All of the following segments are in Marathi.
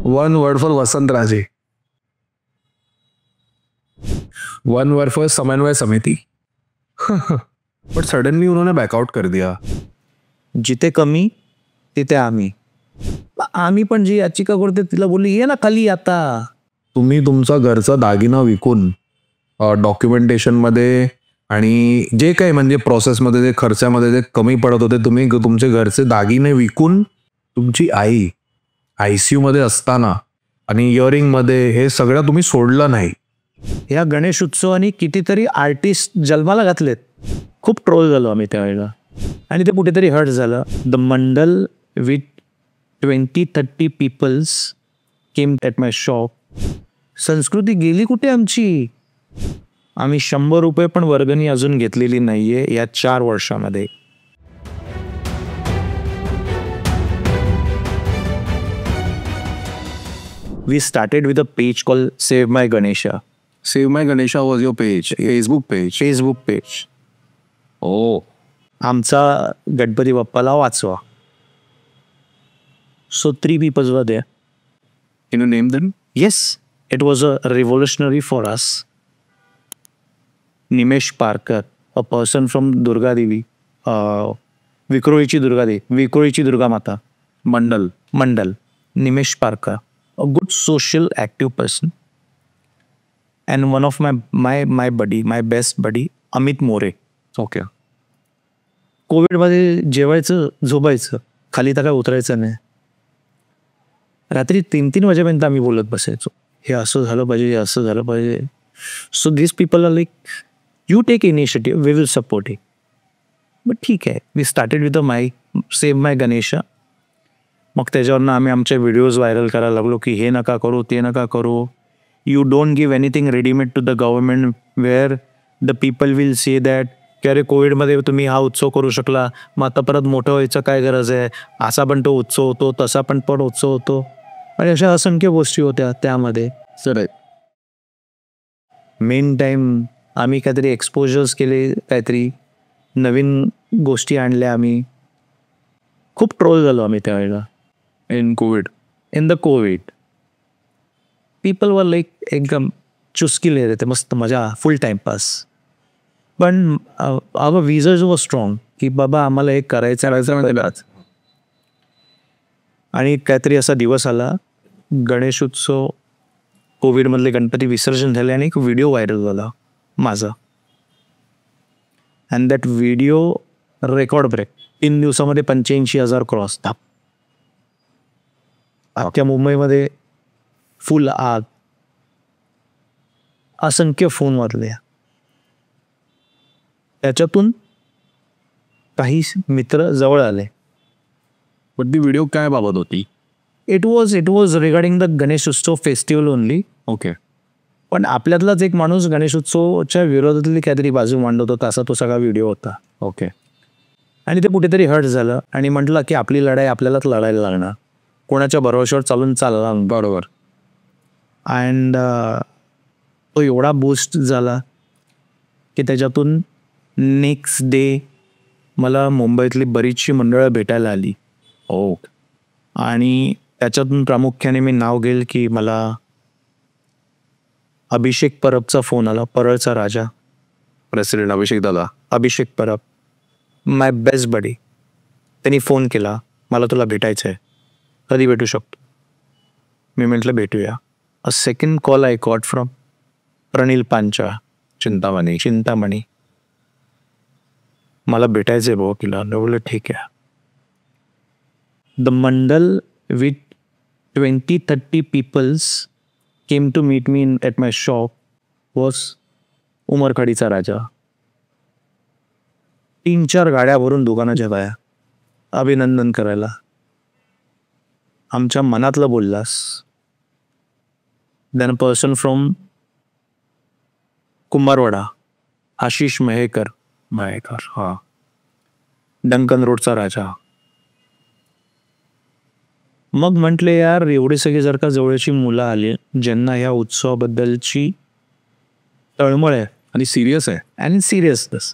One word for Vasantraje. One word for Samanvay Samiti. But suddenly उन्होंने बैकआउट कर दिया. जिथे कमी तिथे आम्ही. आम्ही पण जी याचिका करते तिला बोलली ये ना खाली आता. तुम्ही तुमचा घरचा दागिना विकून डॉक्युमेंटेशनमध्ये आणि जे काही म्हणजे प्रोसेसमध्ये जे खर्चामध्ये जे कमी पडत होते तुम्ही तुमचे घरचे दागिने विकून तुमची आई ICU मध्ये असताना आणि इयरिंगमध्ये हे सगळं तुम्ही सोडलं नाही. या गणेश उत्सवाने कितीतरी आर्टिस्ट जन्माला घातलेत. खूप ट्रोल झालो आम्ही त्यावेळेला आणि ते कुठेतरी हर्ट झालं. The mandal with 20-30 peoples came at my shop. संस्कृती गेली कुठे आमची? आम्ही 100 रुपये पण वर्गणी अजून घेतलेली नाहीये या 4 वर्षामध्ये. We started with a page called Save My Ganesha. Save My Ganesha was your page, Facebook page. Facebook page. Oh. आमचा गणपती बाप्पाला वाचवा. So 3 people were there. Can you name them? Yes, it was a revolutionary for us. Nimesh Parkar, a person from Durga Devi, Vikroichi Durga Devi, Vikroichi Durga Mata. Mandal. Nimesh Parkar, a good social active person. And one of my buddy, my best buddy, Amit More. Okay. कोविडमध्ये जेवायचं झोपायचं, खाली तर काय उतरायचं नाही. रात्री 3-3 वाजेपर्यंत आम्ही बोलत बसायचो. हे असं झालं पाहिजे, हे असं झालं पाहिजे. So this people are like you take initiative, we will support it. But ठीक आहे, we started with save my Ganesha. मग त्याच्यावरनं आम्ही आमचे व्हिडिओज व्हायरल करायला लागलो की हे नका करू, ते नका करू. You don't give anything readymade to the government where the people will say that की अरे कोविडमध्ये तुम्ही हा उत्सव करू शकला, मग आता परत मोठं व्हायचं काय गरज आहे? असा पण तो उत्सव होतो, तसा पण उत्सव होतो. आणि अशा असंख्य गोष्टी होत्या त्यामध्ये. सर मेन टाईम आम्ही काहीतरी एक्सपोजर्स केले, काहीतरी नवीन गोष्टी आणल्या आम्ही. खूप ट्रोल झालो आम्ही त्यावेळेला. In the Covid people were like एकदम चुस्की ले रहे थे, मस्त मजा, फुल टाइमपास. पण आवर विजर्स वर स्ट्रॉंग की बाबा आम्हाला हे करायचं. आणि काहीतरी असा दिवस आला, गणेश उत्सव, कोविडमधले गणपती विसर्जन झाले आणि एक व्हिडिओ व्हायरल झाला माझा. And that video record break. 3 दिवसामध्ये 85,000 क्रॉस. अख्ख्या मुंबईमध्ये फुल आग, असंख्य फोन वाजले. त्याच्यातून काही मित्र जवळ आले. बट ती व्हिडिओ काय बाबत होती? It was regarding the Ganesh उत्सव फेस्टिवल ओनली. ओके. पण आपल्यातलाच एक माणूस गणेश उत्सवच्या विरोधातली काहीतरी बाजू मांडत होता, असा तो सगळा व्हिडिओ होता. ओके. आणि ते कुठेतरी हर्ट झालं आणि म्हटलं की आपली लढाई आपल्यालाच लढायला लागणार, कोणाच्या भरोश्यावर चालला. बरोबर. अँड तो एवढा बूस्ट झाला की त्याच्यातून नेक्स्ट डे मला मुंबईतली बरीचशी मंडळं भेटायला आली. आणि त्याच्यातून प्रामुख्याने मी नाव घेईल की मला अभिषेक परबचा फोन आला. परळचा राजा, प्रेसिडेंट अभिषेक परब, माय बेस्ट बडी. त्यांनी फोन केला, मला तुला भेटायचं आहे, कधी भेटू शकतो? मी म्हटलं भेटूया. A second call I got from Pranil Pancha, Chintamani. मला भेटायचं आहे भाऊ तिला. बोललं ठीक आहे. The mandal with 20-30 peoples came to meet me at my shop was उमरखाडीचा राजा. 3-4 गाड्या भरून दुकानाच्या बाया अभिनंदन करायला. आमच्या मनातलं बोललास. Then a person from Kumbharwada, Ashish Mahekar, हा, डंकन रोडचा राजा. मग म्हटले यार एवढे सगळे जर का जवळची मुलं आली ज्यांना या उत्सवाबद्दलची तळमळ आहे आणि सिरियस आहे आणि सिरियसनेस,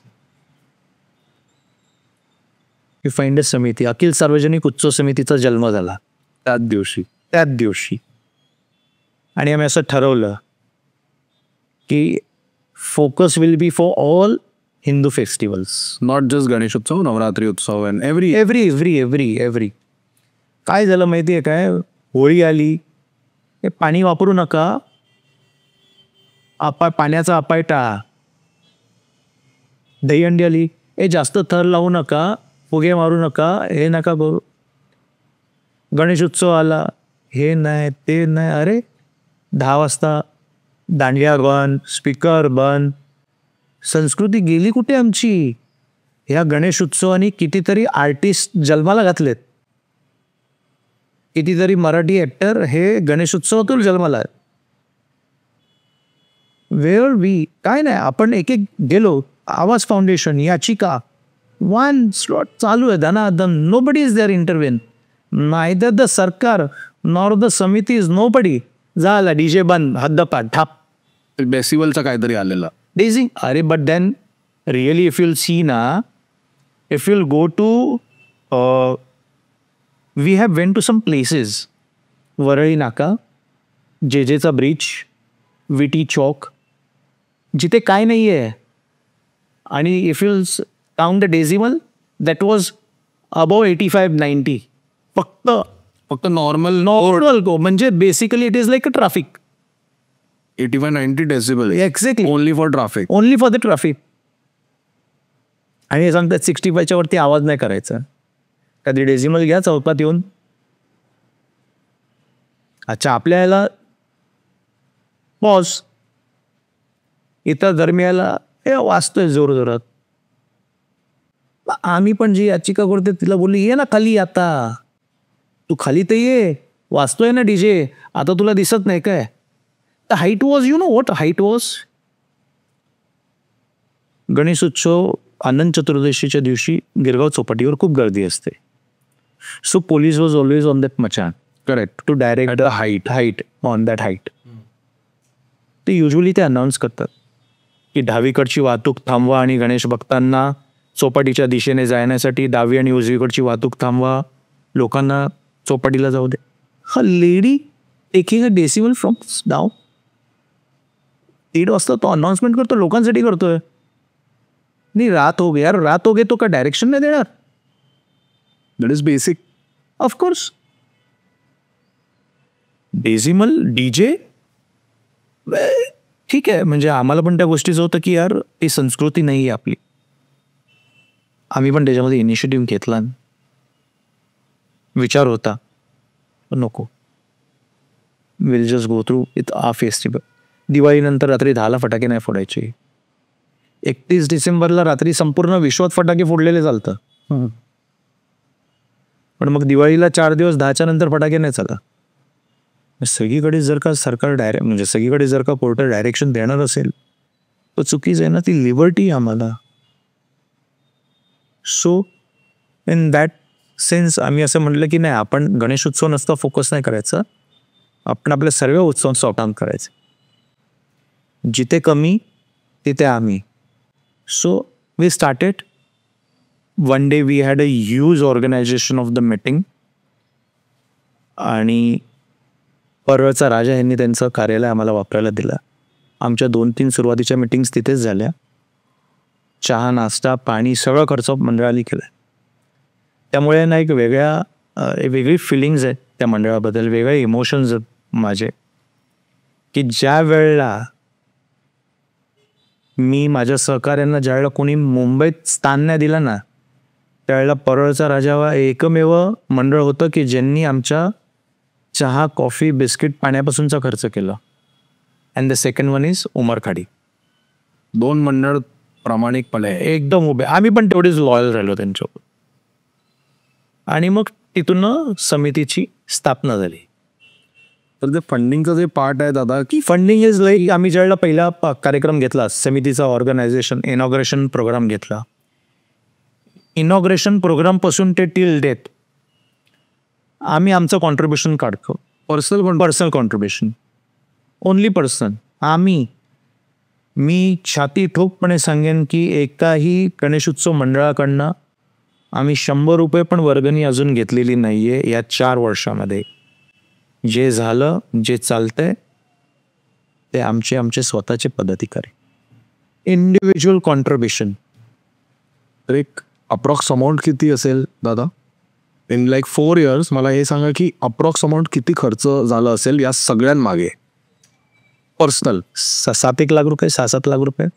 यू फाइंड अ समिती. अखिल सार्वजनिक उत्सव समितीचा जन्म झाला त्याच दिवशी. आणि आम्ही असं ठरवलं की focus will be for all Hindu festivals. Not just Ganesh उत्सव, नवरात्री उत्सव अँड एव्हरी एव्हरी काय झालं माहिती आहे काय, होळी आली, हे पाणी वापरू नका, पाण्याचा अपाय टाळा. दहीहंडी आली, हे जास्त थर लावू नका, फुगे मारू नका, हे नका करू. गणेश उत्सव आला, हे नाही ते नाही. अरे 10 वाजता दांडिया बंद, स्पीकर बंद. संस्कृती गेली कुठे आमची? ह्या गणेश उत्सवानी कितीतरी आर्टिस्ट जन्माला घातलेत, कितीतरी मराठी ॲक्टर हे गणेश उत्सवातून जन्माला आहेत. वेअर वी काय नाही, आपण एक एक गेलो, आवाज फाउंडेशन, याचिका, 1 स्लॉट चालू आहे धनाधन. Nobody is there intervene, neither the सरकार नॉर द समितीज, नोबडी. झाला डीजे बंद, हद्दपार ठाप. बेसिवलचा काहीतरी आलेला डेझी. अरे but then really if you'll see ना, if you'll go to we have went to some places, Worli Naka, जेजेचा ब्रिज, विटी चौक, जिथे काय नाही आहे. आणि if you'll count the decimal, that was above 85-90. फक्त नॉर्मल गो, म्हणजे basically it is like a traffic. 85-90 decibel exactly, only for traffic, only for the traffic. आणि हे सांगतात 65च्या वरती आवाज नाही करायचा. कधी डेसिमल घ्या चौकात येऊन. अच्छा, आपल्या याला पॉज, इतर दरम्याला हे वाचतोय जोर जोरात. आम्ही पण जी याचिका करते तिला बोलली, ये ना खाली, आता तू खाली तर ये, वाचतोय ना डीजे, आता तुला दिसत नाही काय? The height was, you know what height was. Ganesh Utsav अनंत चतुर्दशीच्या दिवशी गिरगाव चौपाटीवर खूप गर्दी असते. So police was always on that मचान, correct, to direct the height on that height. ते युजली ते अनाऊन्स करतात की डावीकडची वाहतूक थांबवा आणि गणेश भक्तांना चौपाटीच्या दिशेने जाण्यासाठी डावी आणि उजवीकडची वाहतूक थांबवा, लोकांना चौपाटीला जाऊ दे. हा lady taking a decimal from down. 1:30 वाजता तो अनाउन्समेंट करतो, लोकांसाठी करतोय. नाही रात हो गे यार, रात हो गे तो का डायरेक्शन नाही देणार? That is basic. Of course decimal DJ ठीक आहे, म्हणजे आम्हाला पण त्या गोष्टीचं होतं की यार ती संस्कृती नाही आहे आपली. आम्ही पण त्याच्यामध्ये इनिशिएटिव्ह घेतला, विचार होता, पण नको, will just go through with a festival. दिवाळीनंतर रात्री 10ला फटाके नाही फोडायचे. 31 डिसेंबरला रात्री संपूर्ण विश्वात फटाके फोडलेले चालतं, पण मग दिवाळीला 4 दिवस 10च्या नंतर फटाके नाही चालत. सगळीकडे जर का सरकार म्हणजे सगळीकडे जर का कोर्ट डायरेक्शन देणार असेल तर चुकीच आहे ना, ती लिबर्टी आम्हाला. सो इन दॅट सेन्स आम्ही असं म्हटलं की नाही, आपण गणेश उत्सव नसता फोकस नाही करायचा, आपण आपल्या सर्व उत्सव सॉर्ट आउट करायचे. जिथे कमी तिथे आम्ही. So we started. One day we had a huge organisation of the meeting, आणि परळचा राजा यांनी त्यांचं कार्यालय आम्हाला वापरायला दिलं. आमच्या 2-3 सुरुवातीच्या मीटिंग्स तिथेच झाल्या. चहा, नाश्ता, पाणी सगळं खर्च मंडळाने केलं. त्यामुळे ना एक वेगळी फिलिंग्ज आहेत त्या मंडळाबद्दल, वेगळे इमोशन्स आहेत माझे, की ज्या वेळेला मी माझ्या सहकाऱ्यांना ज्यावेळेला कोणी मुंबईत स्थान नाही दिलं ना, त्यावेळेला परळचा राजा हा एकमेव मंडळ होतं की ज्यांनी आमच्या चहा, कॉफी, बिस्किट, पाण्यापासूनचा खर्च केला. And the second one is Umarkhadi. 2 मंडळ प्रामाणिकपणे एकदम उभे. आम्ही पण तेवढेच लॉयल राहिलो त्यांच्यावर. आणि मग तिथून समितीची स्थापना झाली. तर ते फंडिंगचं जे पार्ट आहे दादा, की फंडिंग इज लाईक, आम्ही ज्यावेळेला पहिला कार्यक्रम घेतला समितीचा, ऑर्गनायझेशन इनॉग्रेशन प्रोग्राम घेतला. इनॉग्रेशन प्रोग्रामपासून ते टिल डेथ आम्ही आमचं कॉन्ट्रीब्युशन काढतो. Personal contribution, only personal. मी छाती ठोकपणे सांगेन की एकाही गणेशोत्सव मंडळाकडनं आम्ही 100 रुपये पण वर्गणी अजून घेतलेली नाही आहे या 4 वर्षामध्ये. जे झालं, जे चालतंय ते आमचे स्वतःचे पदाधिकारी. Individual contribution. तर एक अप्रॉक्स अमाऊंट किती असेल दादा? इन लाईक 4 years मला हे सांगा की अप्रॉक्स अमाऊंट किती खर्च झाला असेल या सगळ्यांमागे पर्सनल? 7-1 लाख रुपये, 6-7 लाख रुपये.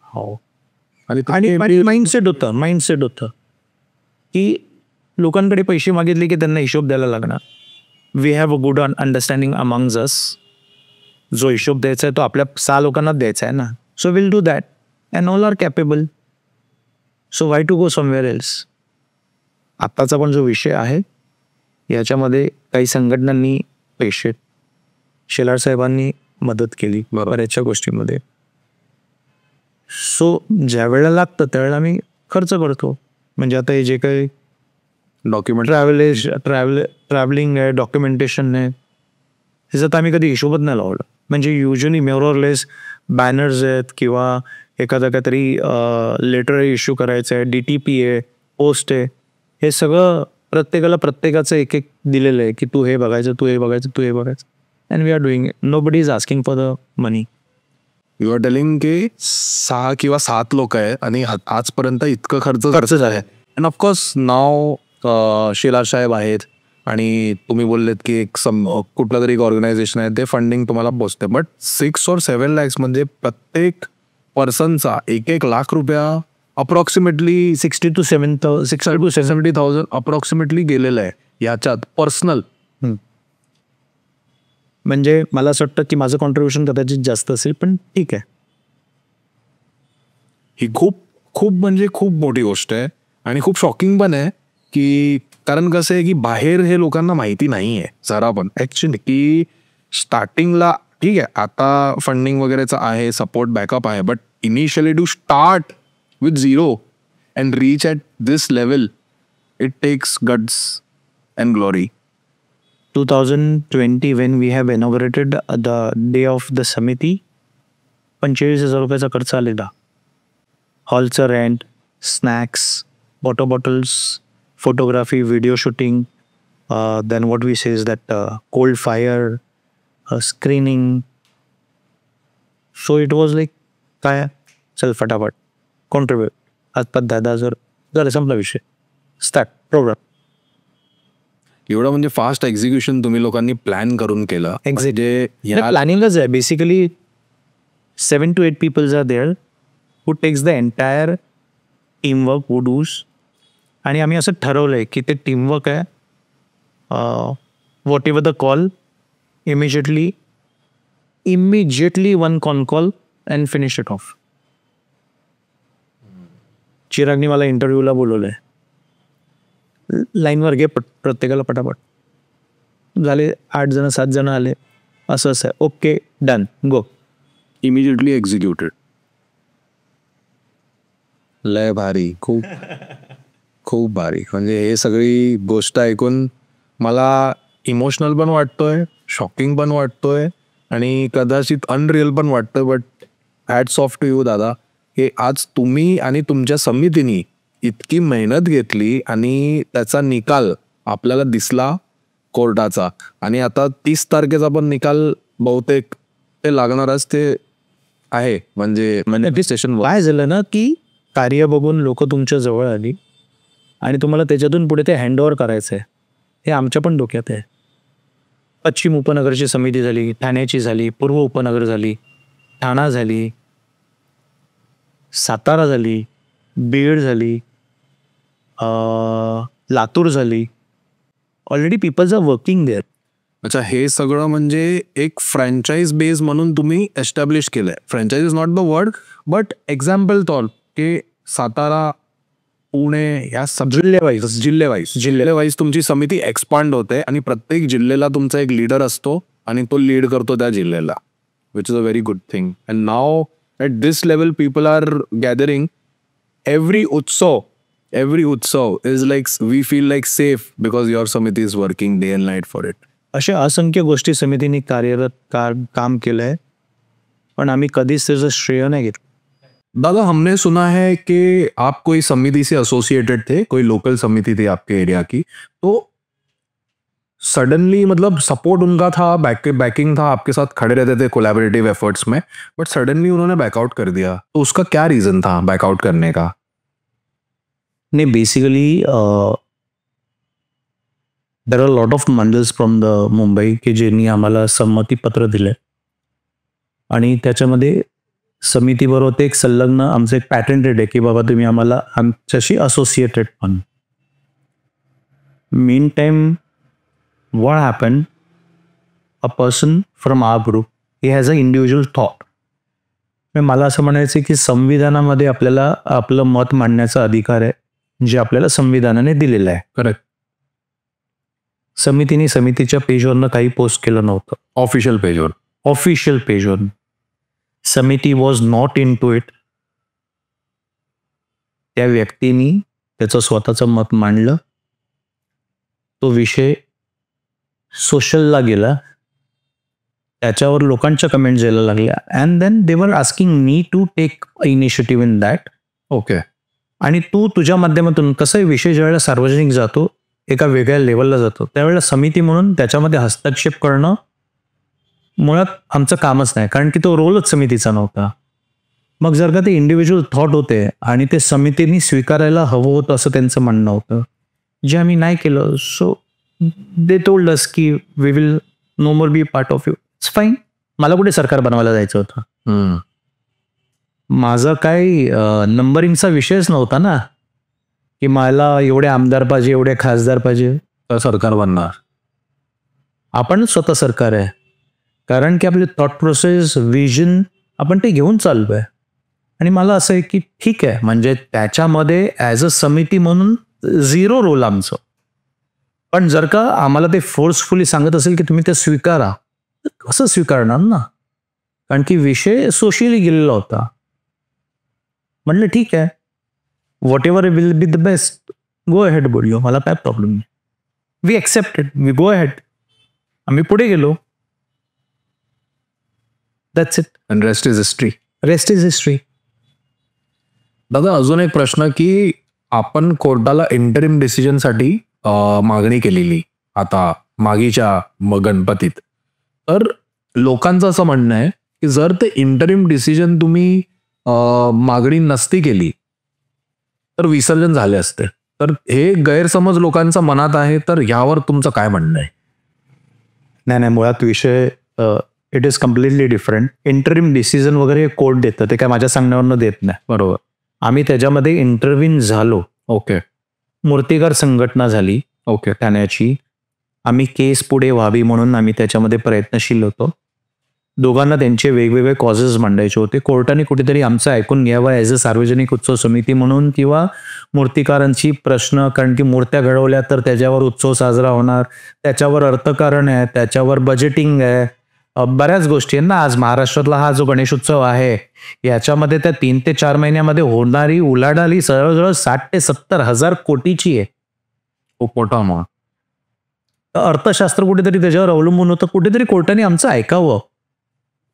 हो. आणि माइंडसेट होतं की लोकांकडे पैसे मागितले की त्यांना हिशोब द्यायला लागणार. We have a good understanding amongst us. जो हिशोब द्यायचा आहे तो आपल्या 6 लोकांनाच द्यायचा आहे ना. So will do that and all are capable. So why to go somewhere else. आत्ताचा पण जो विषय आहे याच्यामध्ये काही संघटनांनी पैसे, शेलार साहेबांनी मदत केली बऱ्याचशा गोष्टीमध्ये. सो ज्या वेळेला लागतं त्यावेळेला आम्ही खर्च करतो. म्हणजे आता हे जे काही डॉक्युमेंट ट्रॅव्हलिंग आहे, डॉक्युमेंटेशन आहे, ह्याचा तर आम्ही कधी हिशोबच नाही लावला. म्हणजे युजली मोरलेस बॅनर्स आहेत किंवा एखादा काहीतरी लेटर इश्यू करायचं आहे, DTP आहे, पोस्ट आहे, हे सगळं प्रत्येकाला प्रत्येकाचं एक दिलेलं आहे की तू हे बघायचं, तू हे बघायचं, तू हे बघायचं. And we are doing it. Nobody is asking for the money. You are telling की 6 किंवा 7 लोक आहे आणि आजपर्यंत इतकं खर्च आहे. अँड ऑफकोर्स नाव शेलार साहेब आहेत आणि तुम्ही बोललेत की एक कुठलं तरी एक ऑर्गनायझेशन आहे, ते फंडिंग तुम्हाला पोचते. बट 6 or 7 lakhs म्हणजे प्रत्येक पर्सनचा 1 लाख रुपया अप्रॉक्सिमेटली 60 to 70,000 अप्रॉक्सिमेटली गेलेलं आहे याच्यात पर्सनल. म्हणजे मला असं वाटतं की माझं कॉन्ट्रीब्युशन कदाचित जास्त असेल, पण ठीक आहे. ही खूप खूप म्हणजे खूप मोठी गोष्ट आहे आणि खूप शॉकिंग पण आहे की कारण कसं आहे की बाहेर हे लोकांना माहिती नाही आहे जरा पण ॲक्च्युली की स्टार्टिंगला ठीक आहे आता फंडिंग वगैरेचं आहे, सपोर्ट बॅकअप आहे, but initially to start with 0 and reach at this level it takes guts and glory. 2020 when we have inaugurated the day of the समिती, 45,000 रुपयाचा खर्च आलेला. हॉलचं rent, snacks, water bottles, photography, video shooting, then what we says that cold fire, screening. So it was like काय चल फटाफट कॉन्ट्रीब्यूट. आज 10,000 झालं, संपला विषय. Start programme. एवढं म्हणजे फास्ट एक्झिक्युशन तुम्ही लोकांनी प्लॅन करून केलं. प्लॅनिंगच आहे basically. 7 to 8 peoples are there who takes the entire teamwork, who does. आणि आम्ही असं ठरवलं आहे की ते टीमवर्क आहे. Whatever the call, immediately one call and finish it off. चिरागनी मला इंटरव्ह्यूला बोलवलं आहे. लाईनवर घे प्रत्येकाला पटापट. झाले 8 जण 7 जण आले. असं आहे, okay done go. Immediately executed. लय भारी. खूप खूप भारी. म्हणजे हे सगळी गोष्ट ऐकून मला इमोशनल पण वाटतोय, शॉकिंग पण वाटतोय आणि कदाचित अनरिअल पण वाटतं. But hats off to you दादा की आज तुम्ही आणि तुमच्या समितीने इतकी मेहनत घेतली आणि त्याचा निकाल आपल्याला दिसला कोर्टाचा. आणि आता 30 तारखेचा पण निकाल बहुतेक ते लागणारच ते आहे. म्हणजे स्टेशन काय झालं ना की कार्य बघून लोक तुमच्या जवळ आली आणि तुम्हाला त्याच्यातून पुढे ते हँडओव्हर करायचं आहे. हे आमच्या पण डोक्यात आहे. पश्चिम उपनगरची समिती झाली, ठाण्याची झाली, पूर्व उपनगर झाली, ठाणा झाली, सातारा झाली, बीड झाली, लातूर झाली. Already peoples are working there. अच्छा, हे सगळं म्हणजे एक फ्रँचाईज बेस म्हणून तुम्ही एस्टॅब्लिश केलंय. Franchise is not the word but example thought की सातारा, पुणे या जिल्हेवाईज तुमची समिती एक्सपांड होते आणि प्रत्येक जिल्ह्याला तुमचा एक लीडर असतो आणि तो लीड करतो त्या जिल्ह्याला, which is a very good thing. And now at this level people are gathering. Every उत्सव is like we feel like safe because your समिती is working day and night for it. अशा असंख्य गोष्टी समितीने कार्यरत काम केलंय, पण आम्ही कधीच त्याचं श्रेय नाही घेतलं. दादा, हमने सुना है कि आप कोई समिति से एसोसिएटेड थे, कोई लोकल समिति थी आपके एरिया की, तो सडनली मतलब सपोर्ट उनका था, बैकिंग था, आपके साथ खड़े रहते थे कोलैबोरेटिव एफर्ट्स में, बट सडनली उन्होंने बैकआउट कर दिया. तो उसका क्या रीजन था बैकआउट करने का? नाही, basically there are lot of mandals from the Mumbai की ज्यांनी आम्हाला संमतीपत्र दिले आणि त्याच्यामध्ये समितीबरोबर ते एक संलग्न आमचं एक पॅटेंटेड आहे की बाबा तुम्ही आम्हाला आमच्याशी असोसिएटेड पण. मीन time what happened, a person from our group, he has an individual thought. मला असं म्हणायचं की संविधानामध्ये आपल्याला आपलं मत मांडण्याचा अधिकार आहे जे आपल्याला संविधानाने दिलेलं आहे. करेक्ट. समितीने समितीच्या पेजवरनं काही पोस्ट केलं नव्हतं. ऑफिशियल पेजवर. ऑफिशियल पेजवर. समिती was not into it. त्या व्यक्तीने त्याचं स्वतःचं मत मांडलं. तो विषय सोशलला गेला. त्याच्यावर लोकांच्या कमेंट यायला लागल्या and then they were asking me to take initiative in that. Okay. आणि तू तुझ्या माध्यमातून कसं विषय ज्यावेळेला सार्वजनिक जातो एका वेगळ्या लेवलला जातो त्यावेळेला समिती म्हणून त्याच्यामध्ये हस्तक्षेप करणं मुळात आमचं कामच नाही, कारण की तो रोलच समितीचा नव्हता. मग जर का ते इंडिव्हिज्युअल थॉट होते आणि ते समितीने स्वीकारायला हवं होतं असं त्यांचं म्हणणं होतं, जे आम्ही नाही केलं. सो दे टोल्ड अस की we will no more be part of you. It's fine. मला कुठे सरकार बनवायला जायचं होतं. माझा काही नंबरिंगचा विषयच नव्हता ना की मला एवढे आमदार पाहिजे एवढे खासदार पाहिजे तर सरकार बनणार. आपण स्वतः सरकार आहे, कारण की आपले थॉट प्रोसेस विजन आपण ते घेऊन चाललोय. आणि मला असं आहे की ठीक आहे, म्हणजे त्याच्यामध्ये ॲज अ समिती म्हणून झिरो रोल आमचं. पण जर का आम्हाला ते फोर्सफुली सांगत असेल की तुम्ही ते स्वीकारा, तर कसं स्वीकारणार ना, कारण की विषय सोशली गेलेला होता. म्हणलं ठीक आहे, whatever will be the best, go ahead बोललो, मला काय प्रॉब्लेम नाही. We accepted, we go ahead. आम्ही पुढे गेलो. That's it. And rest is history. Rest is history. दादा, अजून एक प्रश्न की आपण कोर्टाला इंटरिम डिसिजनसाठी मागणी केलेली आता मागीच्या गणपतीत. तर लोकांचं असं म्हणणं आहे की जर ते इंटरिम डिसिजन तुम्ही मागणी नसती केली तर विसर्जन झाले असते. तर हे गैरसमज लोकांच्या मनात आहे, तर यावर तुमचं काय म्हणणं आहे? नाही, मुळात विषय it is completely different. Interim decision वगैरे कोर्ट देतं, ते काय माझ्या सांगण्यावरनं देत नाही. बरोबर. आम्ही त्याच्यामध्ये इंटरव्हिन झालो. ओके. मूर्तिकार संघटना झाली. ओके. ठाण्याची. आम्ही केस पुढे व्हावी म्हणून आम्ही त्याच्यामध्ये प्रयत्नशील होतो. दोघांना त्यांचे वेगवेगळे कॉजेस मांडायचे होते. कोर्टाने कुठेतरी आमचं ऐकून घ्यावं ॲज अ सार्वजनिक उत्सव समिती म्हणून, किंवा मूर्तिकारांची प्रश्न, कारण की मूर्त्या घडवल्या तर त्याच्यावर उत्सव साजरा होणार, त्याच्यावर अर्थकारण आहे, त्याच्यावर बजेटिंग आहे, बऱ्याच गोष्टी आहेत ना. आज महाराष्ट्रातला हा जो गणेशोत्सव आहे याच्यामध्ये त्या 3 ते 4 महिन्यामध्ये होणारी उलाढाल ही जवळजवळ 60 ते 70 हजार कोटीची आहे. खूप मोठा अमाऊंट. अर्थशास्त्र कुठेतरी त्याच्यावर अवलंबून होतं. कुठेतरी कोर्टाने आमचं ऐकावं.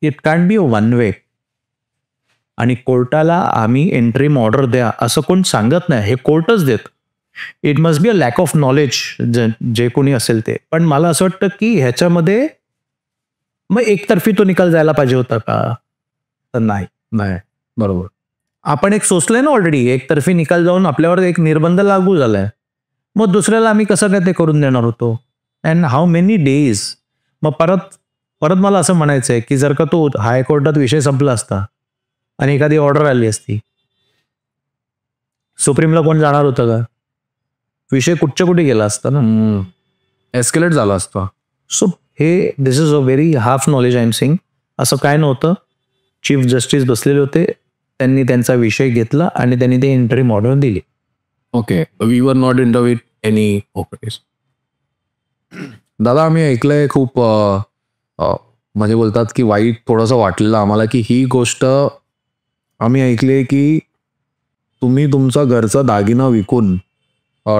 It can't be a one way. आणि कोर्टाला आम्ही एंट्रीम ऑर्डर द्या असं कोण सांगत नाही, हे कोर्टच देत. It must be a lack of knowledge जे कोणी असेल ते. पण मला असं वाटतं की ह्याच्यामध्ये मग एकतर्फी तो निकाल जायला पाहिजे होता का? तर नाही. बरोबर. आपण एक सोचलंय ना ऑलरेडी, एकतर्फी निकाल जाऊन आपल्यावर एक निर्बंध लागू झालाय. मग दुसऱ्याला आम्ही कसं काय ते करून देणार होतो? And how many days. मग परत मला असं म्हणायचं आहे की जर का तो हायकोर्टात विषय संपला असता आणि एखादी ऑर्डर आली असती, सुप्रीमला कोण जाणार होतं का? विषय कुठच्या कुठे गेला असता ना, एस्केलेट झाला असता. सो हे this is a very half knowledge I am saying. असं काय नव्हतं. चीफ जस्टिस बसलेले होते, त्यांनी त्यांचा विषय घेतला आणि त्यांनी ते इंटरिम ऑर्डर दिली. Okay. We were not in with any. Okay. दादा, आम्ही ऐकलंय खूप म्हणजे बोलतात की वाईट थोडंसं वाटलेलं आम्हाला की ही गोष्ट आम्ही ऐकली की तुम्ही तुमचा घरचा दागिना विकून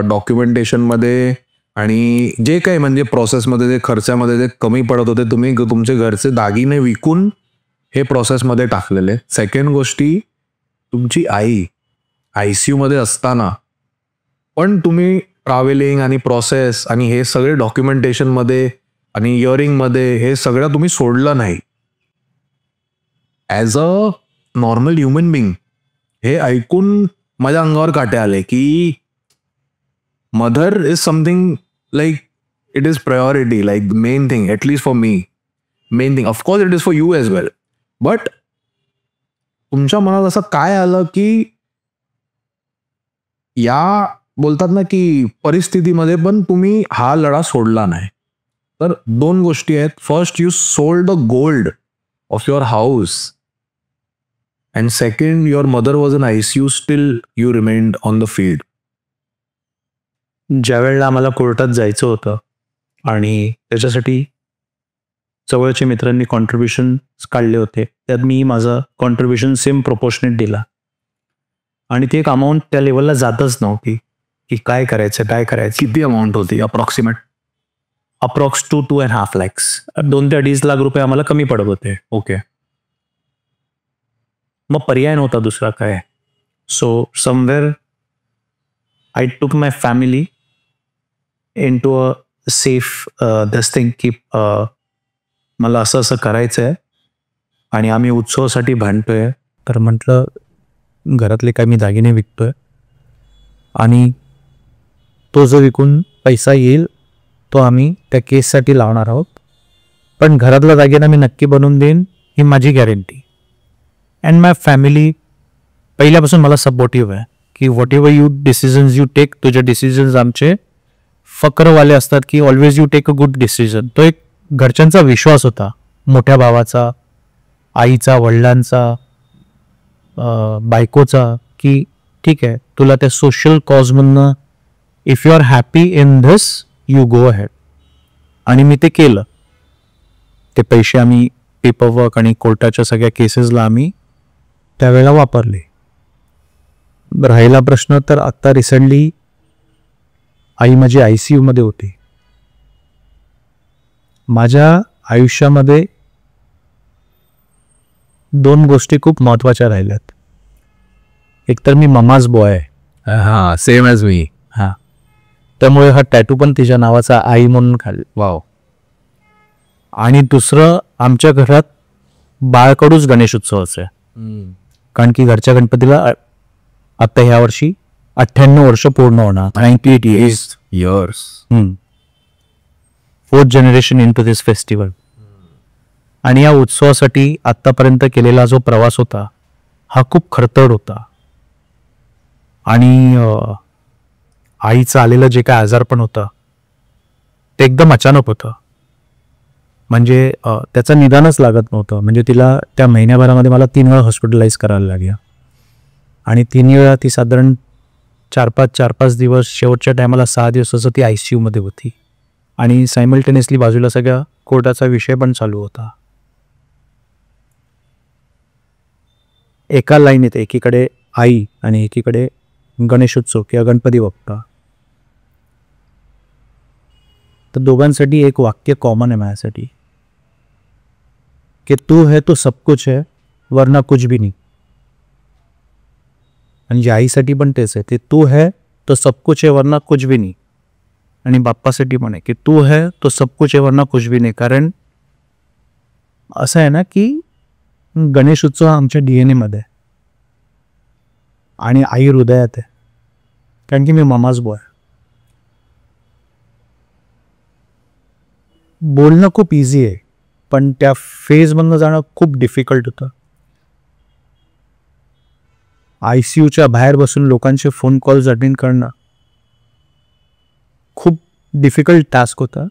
डॉक्युमेंटेशनमध्ये आणि जे काही म्हणजे प्रोसेसमध्ये ते खर्चामध्ये ते कमी पडत होते, तुम्ही तुमचे घरचे दागिने विकून हे प्रोसेसमध्ये टाकलेले. सेकंड गोष्टी, तुमची आई ICU मध्ये असताना पण तुम्ही ट्रॅव्हलिंग आणि प्रोसेस आणि हे सगळे डॉक्युमेंटेशनमध्ये आणि इयरिंगमध्ये हे सगळं तुम्ही सोडलं नाही. As a normal human being हे ऐकून माझ्या अंगावर काटे आले की mother is something like it is priority, like main thing, at least for me main thing. Of course it is for you as well. But तुमच्या मनात असं काय आलं की या बोलतात ना की परिस्थितीमध्ये पण तुम्ही हा लढा सोडला नाही? तर 2 गोष्टी आहेत. First, you sold the gold of your house, and second, your mother was in ICU, still you remained on the field. ज्या वेळेला आम्हाला कोर्टात जायचं होतं आणि त्याच्यासाठी जवळच्या मित्रांनी कॉन्ट्रीब्युशन काढले होते, त्यात मी माझं कॉन्ट्रीब्युशन सेम प्रोपोर्शनेट दिला आणि ती एक अमाऊंट त्या लेवलला जातच नव्हती की काय करायचं काय करायचं. किती अमाऊंट होती अप्रॉक्सिमेट? अप्रॉक्स 2.5 lakhs, 2 ते 2.5 लाख रुपये आम्हाला कमी पडत होते. ओके. मग पर्याय नव्हता दुसरा काय. So somewhere I took my family in to a safe this thing की मला असं असं करायचं आहे आणि आम्ही उत्सवासाठी भांडतोय. तर म्हटलं घरातले काही मी दागिने विकतोय आणि तो जो विकून पैसा येईल तो आम्ही त्या केससाठी लावणार आहोत, पण घरातला दागिना मी नक्की बनवून देईन ही माझी गॅरंटी. अँड माय फॅमिली पहिल्यापासून मला सपोर्टिव्ह आहे की whatever you decisions you take, तुझे डिसिजन्स आमचे फकरवाले असतात की always you take a good decision. तो एक घरच्यांचा विश्वास होता, मोठ्या भावाचा, आईचा, वडिलांचा, बायकोचा, की ठीक आहे तुला त्या सोशल कॉजमधनं if you are happy in this you go ahead. आणि मी ते केलं. ते पैसे आम्ही पेपरवर्क आणि कोर्टाच्या सगळ्या केसेसला आम्ही त्यावेळेला वापरले. राहिला प्रश्न तर आत्ता रिसेंटली आई माझी ICU मध्ये होती. माझ्या आयुष्यामध्ये 2 गोष्टी खूप महत्त्वाच्या राहिल्यात. एक तर मी ममाज बॉय आहे. हां, सेम ॲज मी. हां, त्यामुळे हा टॅटू पण तिच्या नावाचा आई म्हणून खाल्ला. वाव. आणि दुसरं, आमच्या घरात बाळकडूच गणेश उत्सवाचं आहे, कारण की घरच्या गणपतीला आता ह्या वर्षी 98 वर्ष पूर्ण होणार. 98 years. 4th generation into this festival. आणि या उत्सवासाठी आत्तापर्यंत केलेला जो प्रवास होता हा खूप खडतर होता. आणि आईचं आलेलं जे काय आजारपण होतं ते एकदम अचानक होतं. म्हणजे त्याचं निदानच लागत नव्हतं. म्हणजे तिला त्या महिन्याभरामध्ये मला 3 वेळा हॉस्पिटलाइज करायला लागलं आणि 3 वेळा ती साधारण 4-5 दिवस, शेवटच्या टायमाला 6 दिवस असं ती ICU मध्ये होती. आणि सायमल्टेनियसली बाजूला सगळ्या कोर्टाचा विषय पण चालू होता. एका लाईनीत एकीकडे आई आणि एकीकडे गणेशोत्सव किंवा गणपती बाप्पा. तर दोघांसाठी एक वाक्य कॉमन आहे माझ्यासाठी की तू है तो सब कुछ है वरना कुछ भी नहीं. आणि जे आईसाठी पण तेच आहे, ते तू है तो सब कुछ है वरना कुछ भी नहीं. आणि बाप्पासाठी पण आहे की तू है तो सब कुछ है वरना कुछ भी नहीं. कारण असं आहे ना की गणेश उत्सव आमच्या DNA मध्ये आहे आणि आई हृदयात आहे, कारण की मी ममाज बॉय. बोलणं खूप इझी आहे पण त्या फेजमधनं जाणं खूप डिफिकल्ट होतं. ICUच्या बाहेर बसून लोकांचे फोन कॉल्स अटेंड करणं खूप डिफिकल्ट टास्क होता.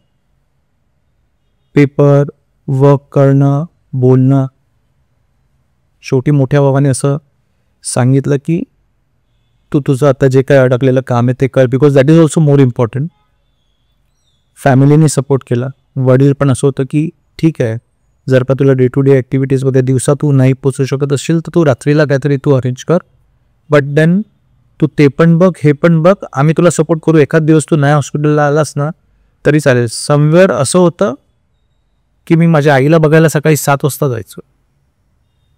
पेपर वर्क करणं, बोलणं. शेवटी मोठ्या भावाने असं सांगितलं की तू तुझं आता जे काय अडकलेलं काम आहे ते कर, because that is also more important. फॅमिलीने सपोर्ट केला. वडील पण असं होतं की ठीक आहे, जर का तुला डे टू डे ॲक्टिव्हिटीजमध्ये दिवसा तू नाही पोचू शकत असशील तर तू रात्रीला काहीतरी तू अरेंज कर, बट देन तू ते पण बघ, हे पण बघ, आम्ही तुला सपोर्ट करू. एखाद दिवस तू नाही हॉस्पिटलला आलास ना तरी चालेल. समवेअर असं होतं की मी माझ्या आईला बघायला सकाळी 7 वाजता जायचो,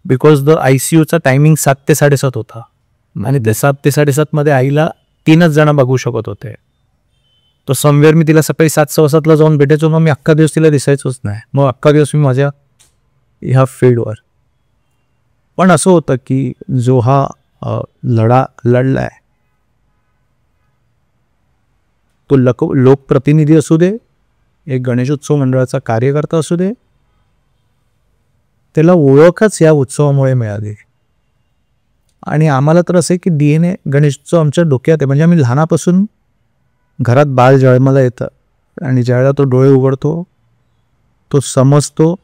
बिकॉज द ICUचा टायमिंग 7 ते 7:30 होता आणि 7 ते 7:30 मध्ये आईला 3च जण बघू शकत होते. तो समवेअर मी तिला सकाळी 7:15 जाऊन भेटायचो, मग मी अख्खा दिवस तिला दिसायचोच नाही. मग अख्खा दिवस मी माझ्या ह्या फील्डवर. पण असं होतं की जो हा लढा लढलाय तो लोकप्रतिनिधी असू दे, एक गणेशोत्सव मंडळाचा कार्यकर्ता असू दे, त्याला ओळखच या उत्सवामुळे मिळाली. आणि आम्हाला तर असं आहे की DNA गणेशोत्सव आमच्या डोक्यात आहे. म्हणजे आम्ही लहानापासून घरात बाळ जन्माला येतं आणि ज्यावेळेला तो डोळे उघडतो, तो समजतो,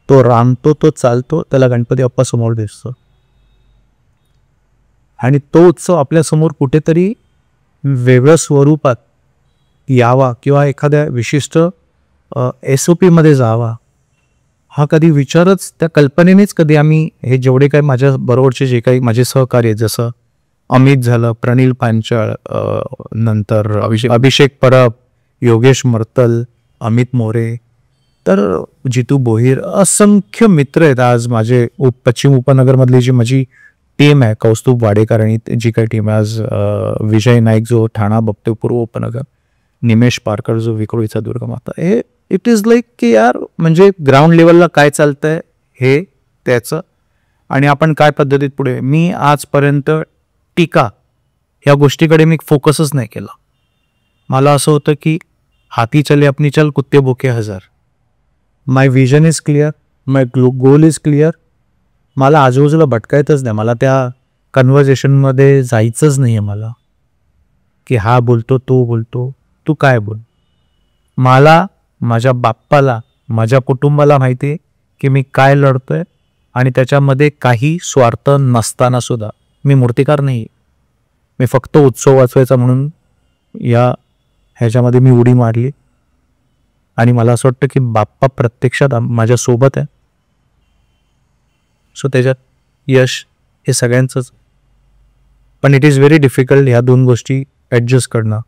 तो रांगतो, तो चालतो, त्याला गणपती बाप्पा समोर दिसतो. आणि तो उत्सव आपल्यासमोर कुठेतरी वेगळ्या स्वरूपात यावा किंवा एखाद्या विशिष्ट SOP मध्ये जावा, हा कधी विचारच, त्या कल्पनेनेच कधी आम्ही हे जेवढे काही माझ्या बरोबरचे जे काही माझे सहकारी, जसं अमित झालं, प्रणील पांचाळ, नंतर अभिषेक परब, योगेश मर्तल, अमित मोरे, तर जितू बोहीर, असंख्य मित्र आहेत आज माझे. पश्चिम उपनगरमधली जी माझी टीम आहे, कौस्तुभ वाडेकर आणि जी काही टीम आहे आज, विजय नाईक जो ठाणा बघतोय पूर्व उपनगर, निमेश पारकर जो विक्रोळीचा दुर्गमाता, हे इट इज लाईक की यार, म्हणजे ग्राउंड लेवलला काय चालतंय हे त्याचं, आणि आपण काय पद्धतीत पुढे. मी आजपर्यंत टीका ह्या गोष्टीकडे मी फोकसच नाही केला. मला असं होतं की हाती चले अपनी चल, कुत्ते भुके हजार. My vision is clear, my goal is clear. मला आजूबाजूला भटकायचंच नाही, मला त्या कन्व्हर्सेशनमध्ये जायचंच नाही आहे. मला की हा बोलतो, तो बोलतो, तू काय बोल. मला माझ्या बाप्पाला, माझ्या कुटुंबाला माहिती आहे की मी काय लढतोय, आणि त्याच्यामध्ये काही स्वार्थ नसताना सुद्धा मी मूर्तिकार नाही. मी फक्त उत्सव वाचवायचा म्हणून ह्याच्यामध्ये मी उडी मारली, आणि मला असं वाटतं की बाप्पा प्रत्यक्षात माझ्यासोबत आहे. सो त्याच्यात यश हे सगळ्यांचंच. पण इट इज व्हेरी डिफिकल्ट ह्या दोन गोष्टी ॲडजस्ट करणं.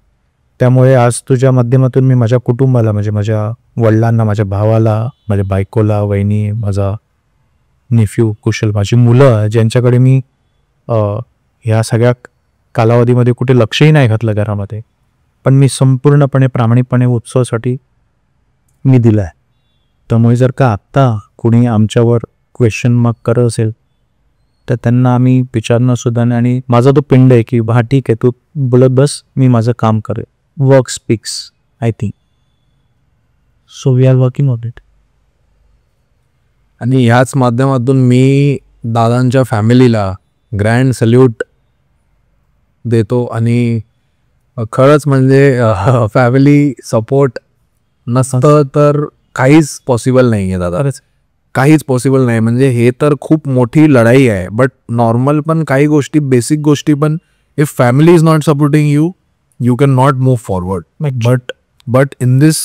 त्यामुळे आज तुझ्या माध्यमातून मी माझ्या कुटुंबाला, म्हणजे माझ्या वडिलांना, माझ्या भावाला, माझ्या बायकोला, वहिनी, माझा नेफ्यू कुशल, माझी मुलं, ज्यांच्याकडे मी ह्या सगळ्या कालावधीमध्ये कुठे लक्षही नाही घातलं घरामध्ये, पण मी संपूर्णपणे प्रामाणिकपणे उत्सवासाठी मी दिला आहे. त्यामुळे जर का आत्ता कोणी आमच्यावर क्वेश्चन मार्क करत असेल तर त्यांना आम्ही विचारणं सुद्धा नाही. आणि माझा तो पिंड आहे की हा ठीक आहे, तू बोलत बस, मी माझं काम करेल. Work speaks, I think. So we are working on it. आणि ह्याच माध्यमातून मी दादांच्या फॅमिलीला ग्रँड सल्यूट देतो. आणि खरंच म्हणजे फॅमिली सपोर्ट नसतं तर काहीच पॉसिबल नाही आहे दादा, काहीच पॉसिबल नाही. म्हणजे हे तर खूप मोठी लढाई आहे. बट नॉर्मल पण काही गोष्टी, बेसिक गोष्टी पण, if family is not supporting you, you can not move forward. But in this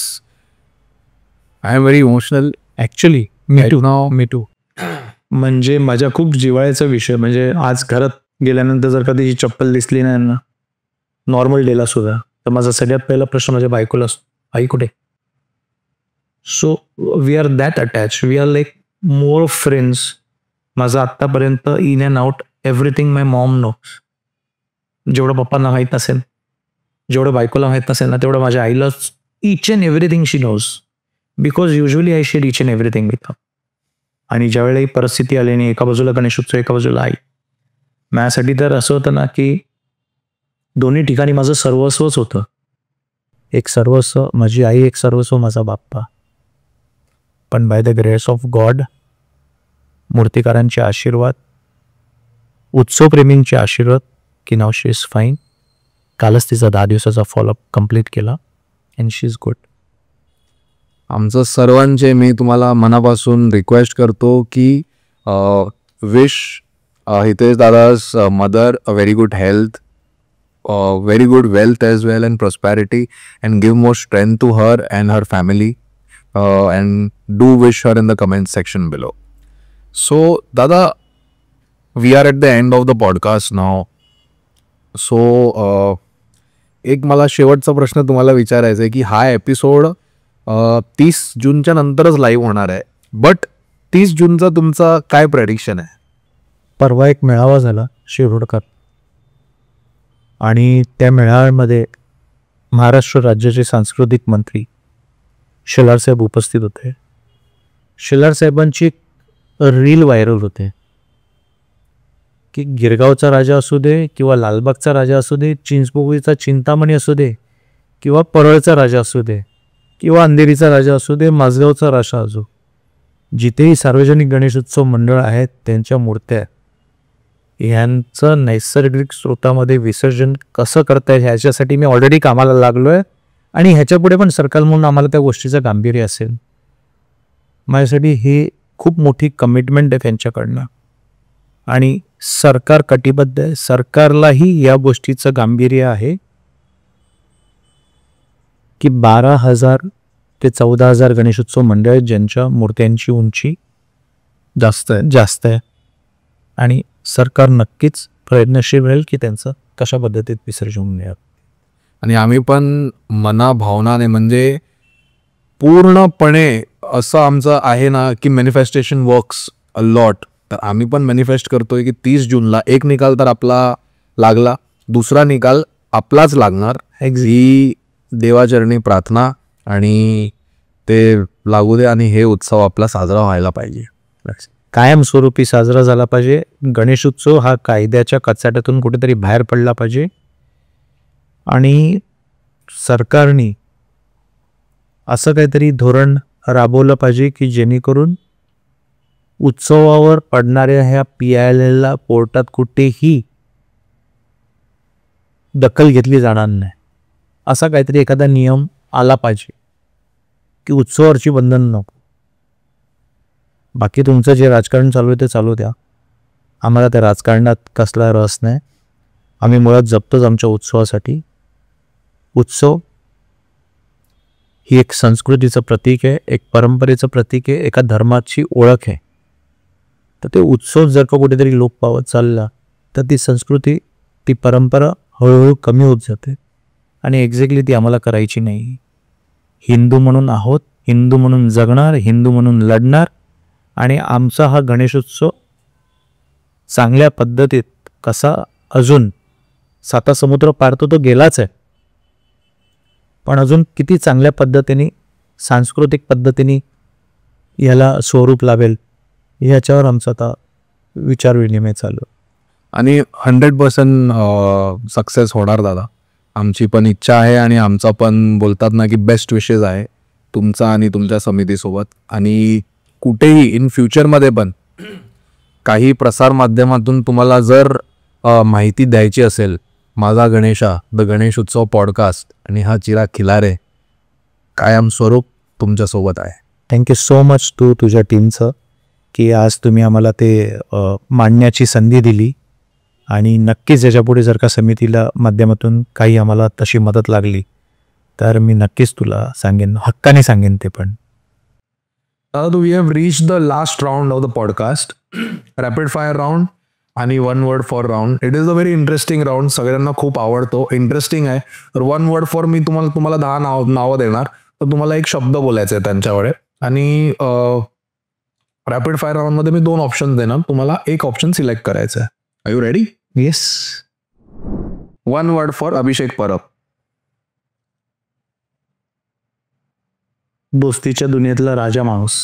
I am very emotional actually. मी टू म्हणजे माझ्या खूप जिव्हाळ्याचा विषय. म्हणजे आज घरात गेल्यानंतर जर कधी ही चप्पल दिसली नाही ना, नॉर्मल डेला सुद्धा, तर माझा सगळ्यात पहिला प्रश्न माझ्या बायकोला असतो, आई कुठे. So we are that attach, we are like more friends. माझं आत्तापर्यंत in and out everything my mom knows. जेवढं पप्पांना माहीत नसेल, जेवढं बायकोला माहीत नसेल ना, तेवढं माझ्या आईला each and everything she knows, because usually I share each and everything with her. आणि ज्यावेळेला ही परिस्थिती आली नाही, एका बाजूला गणेशोत्सव, एका बाजूला आई, माझ्यासाठी तर असं होतं ना की दोन्ही ठिकाणी माझं सर्वस्वच होतं. एक सर्वस्व माझी आई, एक सर्वस्व माझा बाप्पा. पण by the grace of God, मूर्तिकारांचे आशीर्वाद, उत्सवप्रेमींचे आशीर्वाद, की नाव शी इज फाईन. कालच तिचा 10 दिवसाचा फॉलोअप कंप्लीट केला अँड शी इज गुड. आमचं सर्वांचे मी तुम्हाला मनापासून रिक्वेस्ट करतो की विश हितेश दादाज mother a very good health, very good wealth as well and prosperity, and give more strength to her and her family, and do wish her in the comment section below. So Dada, we are at the end of the podcast now. So एक मला शेवटचा प्रश्न तुम्हाला विचारायचा आहे की हा एपिसोड 30 जूनच्या नंतरच लाईव्ह होणार आहे, बट 30 जूनचा तुमचा काय प्रेडिक्शन आहे? परवा एक मेळावा झाला शिरोडकर, आणि त्या मेळाव्यामध्ये महाराष्ट्र राज्याचे सांस्कृतिक मंत्री शेलार साहेब उपस्थित होते. शेलार साहेबांची रील व्हायरल होते की गिरगावचा राजा असू दे किंवा लालबागचा राजा असू दे, चिंचपोकळीचा चिंतामणी असू दे किंवा परळचा राजा असू दे किंवा अंधेरीचा राजा असू दे, माझगावचा राजा असो, जिथेही सार्वजनिक गणेशोत्सव मंडळ आहेत त्यांच्या मूर्त्या यांचं नैसर्गिक स्रोतामध्ये विसर्जन कसं करता येईल ह्याच्यासाठी मी ऑलरेडी कामाला लागलो आहे आणि ह्याच्यापुढे पण सरकार म्हणून आम्हाला त्या गोष्टीचं गांभीर्य असेल. माझ्यासाठी ही खूप मोठी कमिटमेंट आहे त्यांच्याकडनं आणि सरकार कटिबद्ध आहे. सरकारलाही या गोष्टीचं गांभीर्य आहे की 12,000 ते 14,000 गणेशोत्सव मंडळ आहेत ज्यांच्या मूर्त्यांची उंची जास्त आहे आणि सरकार नक्कीच प्रयत्नशील राहील की त्यांचं कशा पद्धतीत विसर्जन मिळेल. आणि आम्ही पण मनाभावनाने म्हणजे पूर्णपणे असं आमचं आहे ना की मॅनिफेस्टेशन वर्क्स अ लॉट. तर आम्ही पण मॅनिफेस्ट करतोय की 30 जूनला एक निकाल तर आपला लागला, दुसरा निकाल आपलाच लागणार. ही देवाचरणी प्रार्थना आणि ते लागू दे आणि हे उत्सव आपला साजरा व्हायला पाहिजे, कायमस्वरूपी साजरा झाला पाहिजे. गणेशोत्सव हा कायद्याच्या कचाट्यातून कुठेतरी बाहेर पडला पाहिजे आणि सरकारने असं काहीतरी धोरण राबवलं पाहिजे की जेणेकरून उत्सवावर पडणाऱ्या ह्या PILला कोर्टात कुठेही दखल घेतली जाणार नाही. असा काहीतरी एखादा नियम आला पाहिजे की उत्सवावरची बंधन नको. बाकी तुमचं जे राजकारण चालू आहे ते चालू द्या, आम्हाला त्या राजकारणात कसला रस नाही. आम्ही मुळात जपतोच आमच्या उत्सवासाठी. उत्सव ही एक संस्कृतीचं प्रतीक आहे, एक परंपरेचं प्रतीक आहे, एका धर्माची ओळख आहे. तर ते उत्सव जर का कुठेतरी लोप पावत चालला तर ती संस्कृती, ती परंपरा हळूहळू कमी होत जाते आणि एक्झॅक्टली ती आम्हाला करायची नाही. हिंदू म्हणून आहोत, हिंदू म्हणून जगणार, हिंदू म्हणून लढणार आणि आमचा हा गणेशोत्सव चांगल्या पद्धतीत कसा अजून 7 समुद्र पारतो तो गेलाच आहे, पण अजून किती चांगल्या पद्धतीने सांस्कृतिक पद्धतीने याला स्वरूप लावेल ह्याच्यावर आमचा आता विचार विनिमय चालू आणि 100% सक्सेस होणार दादा. आमची पण इच्छा आहे आणि आमचा पण बोलतात ना की बेस्ट विशेस आहे तुमचा आणि तुमच्या समितीसोबत. आणि कुठेही इन फ्युचरमध्ये पण काही प्रसारमाध्यमातून तुम्हाला जर माहिती द्यायची असेल, माझा गणेशा द गणेश उत्सव पॉडकास्ट आणि हा चिराग खिलारे कायम स्वरूप तुमच्यासोबत आहे. थँक्यू सो मच तुझ्या टीमचं की आज तुम्ही आम्हाला ते मांडण्याची संधी दिली आणि नक्कीच याच्यापुढे जर का समितीला माध्यमातून काही आम्हाला तशी मदत लागली तर मी नक्कीच तुला सांगेन, हक्काने सांगेन ते पण. We have reach the last round of the podcast, rapid fire round आणि 1 word for round. It is a very interesting round, सगळ्यांना खूप आवडतो, इंटरेस्टिंग आहे. तर 1 word फॉर मी तुम्हाला 10 नावं देणार, तर तुम्हाला एक शब्द बोलायचं आहे त्यांच्याकडे आणि रॅपिड फायर राऊंडमध्ये मी 2 ऑप्शन देणार, तुम्हाला एक ऑप्शन सिलेक्ट करायचं आहे. Are you ready? Yes. 1 word for Abhishek Parab. दोस्तीच्या दुनियेतला राजा माणूस.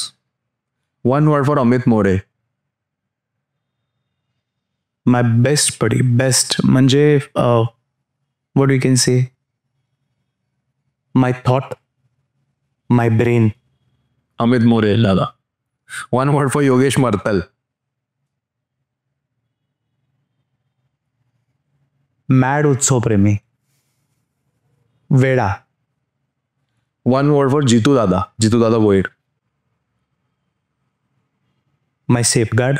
1 word for Amit More. My best buddy. Best म्हणजे what you can say, my thought, my brain. Amit More दादा. 1 word for Yogesh Martal. Mad उत्सव प्रेमी. वेडा. 1 word फॉर जितू दादा Bhoir. My safeguard.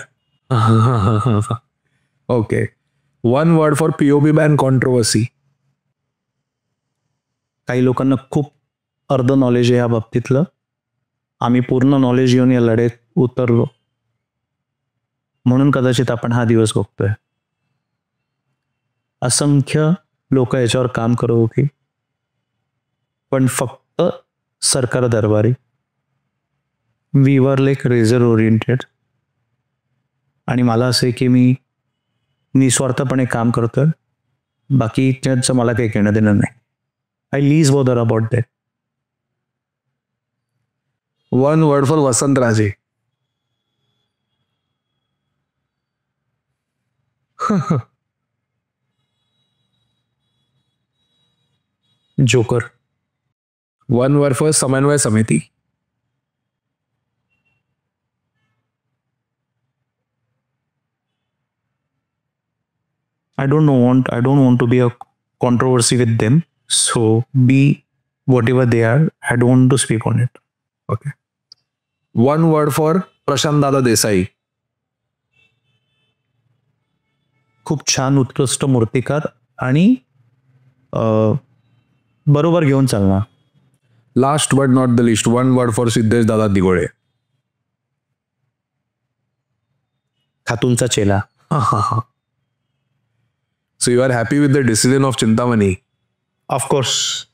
Okay. 1 word for POP ban controversy. काही लोकांना खूप अर्ध नॉलेज आहे या बाबतीतलं. आम्ही पूर्ण नॉलेज घेऊन या लढाईत उतरलो म्हणून कदाचित आपण हा दिवस बघतोय. असंख्य लोक याच्यावर काम करू की, पण फक्त सरकार दरबारी. We were like razor oriented आणि मला असं आहे की मी निस्वार्थपणे काम करतोय, बाकी त्याचं मला काही घेणं देणं नाही. I least bother about that. One word for Vasantraje. Joker. One word for Samanvay Samiti. I don't want to be a controversy with them. So be whatever they are. I don't want to speak on it. Okay. One word for Prashant दादा देसाई. खूप छान उत्कृष्ट मूर्तिकार आणि बरोबर घेऊन चालणार. Last but not the least, one word for Siddhesh दादा दिघोळे. खातूनचा चेला. So you are happy with the decision of Chintamani. Of course.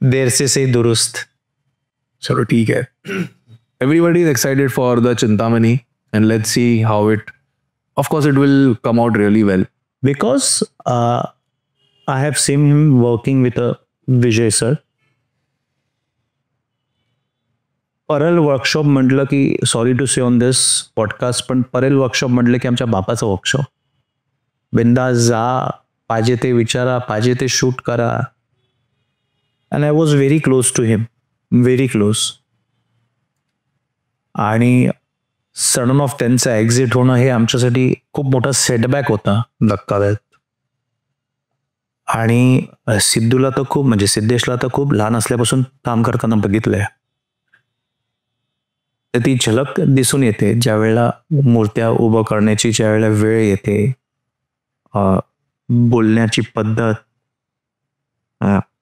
देर से सही दुरुस्त. चलो ठीक है. Everybody is excited for the Chintamani and let's see how of course it will come out really well. Because I have seen him working with Vijay sir. Parel workshop म्हटलं की, sorry to say on this podcast, पण परेल वर्कशॉप म्हटलं की आमच्या बापाचं वर्कशॉप. बिंदास जा, पाहिजे ते विचारा, पाहिजे ते शूट करा. And I was very close to him, very close. आणि सडन ऑफ त्यांचं एक्झिट होणं हे आमच्यासाठी खूप मोठा सेटबॅक होता, धक्कादायक. आणि सिद्धूला तर खूप, म्हणजे सिद्धेशला तर खूप लहान असल्यापासून काम करताना बघितलंय. तर ती झलक दिसून येते ज्या वेळेला मूर्त्या उभं करण्याची, ज्या वेळेला वेळ येते, बोलण्याची पद्धत,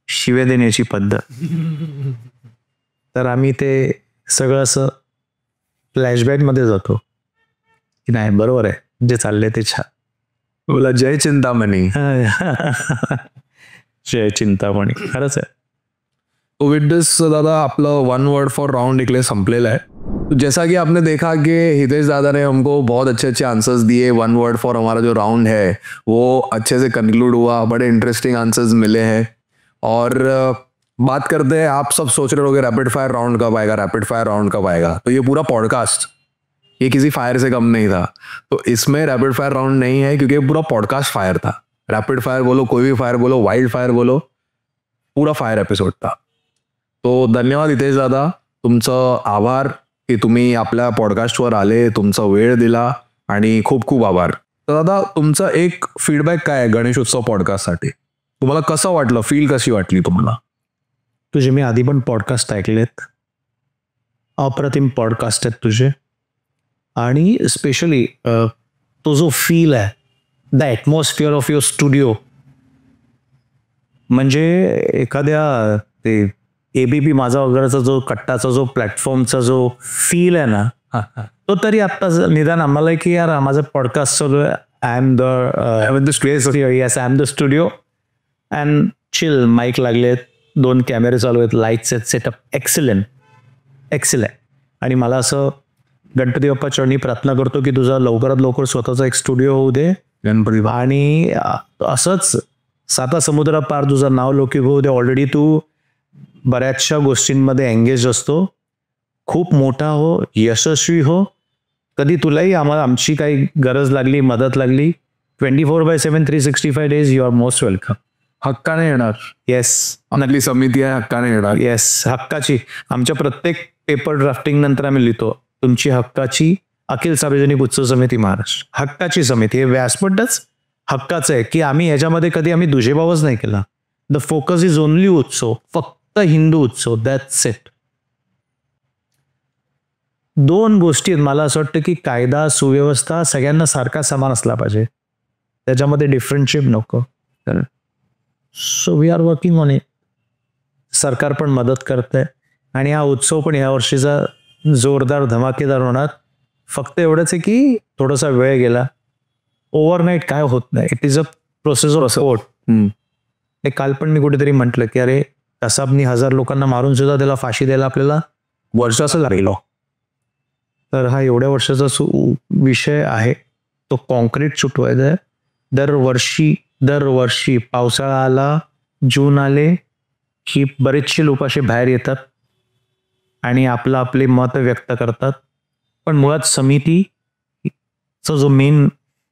शिव्या देण्याची पद्धत. तर आम्ही ते सगळं असं फ्लॅशबॅक मध्ये जातो की नाही, बरोबर आहे, जे चाललंय ते छान. बोला जय चिंतामणी. जय चिंतामणी. खरंच आहे. विथ दिस दादा आपलं वन वर्ड फॉर राउंड निकले संपलेला है. तो जैसा कि आपने देखा कि हितेश दादा ने हमको बहुत अच्छे अच्छे आंसर्स दिए. वन वर्ड फॉर हमारा जो राउंड है वो अच्छे से कंक्लूड हुआ. बड़े इंटरेस्टिंग आंसर्स मिले हैं. और बात करते हैं, आप सब सोच रहे होंगे रैपिड फायर राउंड कब आएगा, रैपिड फायर राउंड कब आएगा. तो ये पूरा पॉडकास्ट ये किसी फायर से कम नहीं था. तो इसमें रैपिड फायर राउंड नहीं है क्योंकि पूरा पॉडकास्ट फायर था. रैपिड फायर बोलो, कोई भी फायर बोलो, वाइल्ड फायर बोलो, पूरा फायर एपिसोड था. तो धन्यवाद हितेश दादा, तुमचं आभार की तुम्ही आपल्या पॉडकास्टवर आले, तुमचा वेळ दिला आणि खूप खूप आभार. तर दादा तुमचा एक फीडबॅक काय आहे गणेशोत्सव पॉडकास्टसाठी? तुम्हाला कसं वाटलं, फील कशी वाटली तुम्हाला? तुझे मी आधी पण पॉडकास्ट ऐकलेत, अप्रतिम पॉडकास्ट आहेत तुझे. आणि स्पेशली तो जो फील आहे, the atmosphere of your studio, म्हणजे एखाद्या ते ABP माझा वगैरेचा जो कट्टाचा जो प्लॅटफॉर्मचा जो फील आहे ना, तो तरी आत्ता निदान आम्हाला की यार माझं पॉडकास्ट चालू आहे, I am the studio and chill, mic लागलेत, 2 कॅमेरे चालू आहेत, लाईट्स आहेत, सेटअप एक्सिलेंट. आणि मला असं गणपती बाप्पा चरणी प्रार्थना करतो की तुझा लवकरात लवकर स्वतःचा एक स्टुडिओ होऊ दे गणपती. आणि असंच 7 समुद्रापार तुझं नाव लौकिक होऊ दे. ऑलरेडी तू बऱ्याचशा गोष्टींमध्ये एंगेज असतो, खूप मोठा हो, यशस्वी हो. कधी तुलाही आमची काही गरज लागली, मदत लागली, 24/7 365 days you are most welcome. हक्काने येणार. येस, आपली समिती आहे, हक्काने येणार. येस, हक्काची. आमच्या प्रत्येक पेपर ड्राफ्टिंग नंतर आम्ही लिहितो, तुमची हक्काची अखिल सार्वजनिक उत्सव समिती महाराष्ट्र, हक्काची समिती. हे व्यासपीठच हक्काचं आहे की आम्ही याच्यामध्ये कधी आम्ही दुजेभावच नाही केला. द फोकस इज ओनली उत्सव, फक्त हिंदू उत्सव, दॅट्स इट. 2 गोष्टी आहेत. मला असं वाटतं की कायदा सुव्यवस्था सगळ्यांना सारखा समान असला पाहिजे, त्याच्यामध्ये डिफरन्शिएट नको. So we are working on it. सरकार पण मदत करतंय आणि हा उत्सव पण या वर्षीचा जोरदार धमाकेदार होणार. फक्त एवढंच आहे की थोडासा वेळ गेला, ओव्हरनाईट काय होत नाही. It is a process of support. हे काल पण मी कुठेतरी म्हटलं की अरे कसाबनी 1000 लोकांना मारून सुद्धा त्याला फाशी द्यायला आपल्याला वर्ष असं लागलो. तर हा एवढ्या वर्षाचा विषय आहे, तो कॉन्क्रीट सुटवायचा आहे. दरवर्षी पावसाळा आला जून आले की बरेचसे लोक असे बाहेर येतात आणि आपले मत व्यक्त करतात. पण मुळात समितीचा जो मेन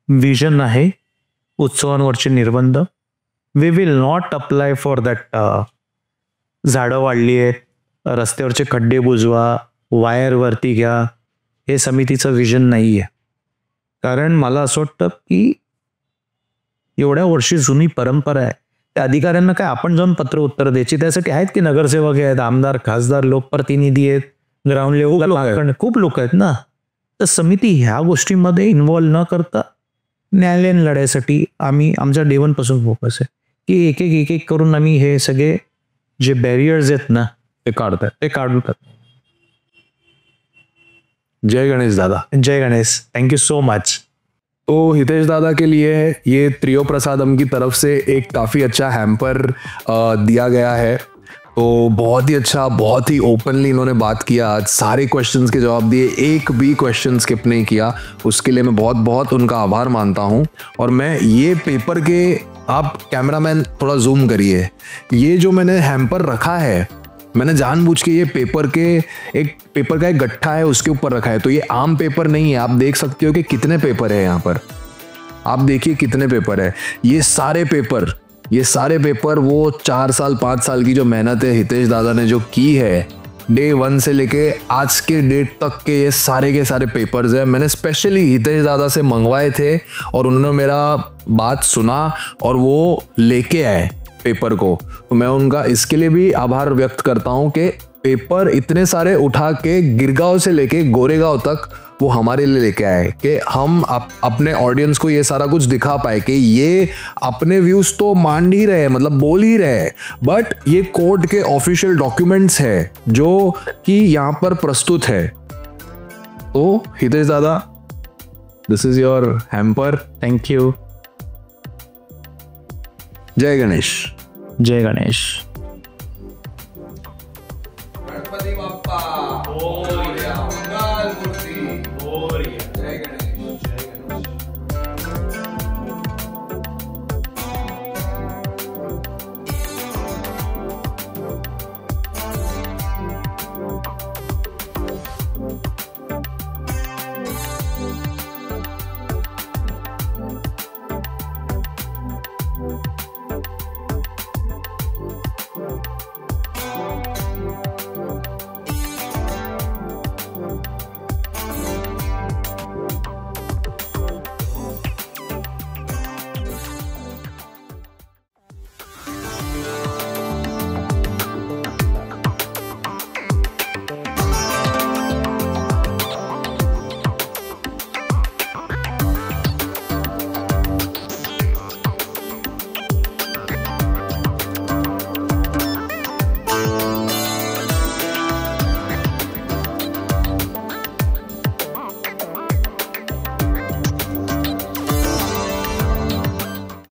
विजन आहे, उत्सवांवरचे निर्बंध, we will not apply for that. झाडं वाढली आहेत, रस्त्यावरचे खड्डे बुजवा, वायर वरती घ्या, हे समितीचं विजन नाही आहे. कारण मला असं वाटतं की एवढ्या वर्षी जुनी परंपरा आहे, त्या अधिकाऱ्यांना काय आपण जाऊन पत्र उत्तर द्यायची? त्यासाठी आहेत की नगरसेवक आहेत, आमदार, खासदार, लोकप्रतिनिधी आहेत, ग्राउंड लेवल खूप लोक आहेत ना. तर समिती ह्या गोष्टींमध्ये इन्व्हॉल्व न करता न्यायालयीन लढाईसाठी आम्ही आमच्या डे वन पासून फोकस आहे की एक एक करून आम्ही हे सगळे जे बॅरियर्स आहेत ना ते काढतात. जय गणेश दादा. जय Ganesh. Thank you so much. तो हितेश दादा के लिए ये त्रियो प्रसादम की तरफ से एक काफ़ी अच्छा हैम्पर दिया गया है. तो बहुत ही अच्छा, बहुत ही ओपनली इन्होंने बात किया आज, सारे क्वेश्चंस के जवाब दिए, एक भी क्वेश्चन स्किप नहीं किया. उसके लिए मैं बहुत बहुत उनका आभार मानता हूँ. और मैं ये पेपर के, आप कैमरामैन थोड़ा जूम करिए, ये जो मैंने हैम्पर रखा है, मैंने जानबूझ के ये पेपर का एक गट्ठा है उसके ऊपर रखा है. तो ये आम पेपर नहीं है. आप देख सकते हो कि कितने पेपर है यहाँ पर. आप देखिए कितने पेपर है. ये सारे पेपर वो 4 साल 5 साल की जो मेहनत है हितेश दादा ने जो की है, डे 1 से लेके आज के डेट तक के ये सारे के सारे पेपर्स हैं. मैंने स्पेशली हितेश दादा से मंगवाए थे और उन्होंने मेरा बात सुना और वो लेके आए पेपर को. तो मैं उनका इसके लिए भी आभार व्यक्त करता हूँ कि पेपर इतने सारे उठा के गिरगांव से लेके गोरेगांव तक वो हमारे लिए लेके आए कि हम अपने ऑडियंस को ये सारा कुछ दिखा पाए कि ये अपने व्यूज तो मान ही रहे, मतलब बोल ही रहे, बट ये कोर्ट के ऑफिशियल डॉक्यूमेंट्स है जो कि यहाँ पर प्रस्तुत है. तो हितेश दादा, this is your hamper. Thank you. जय गणेश. जय गणेश.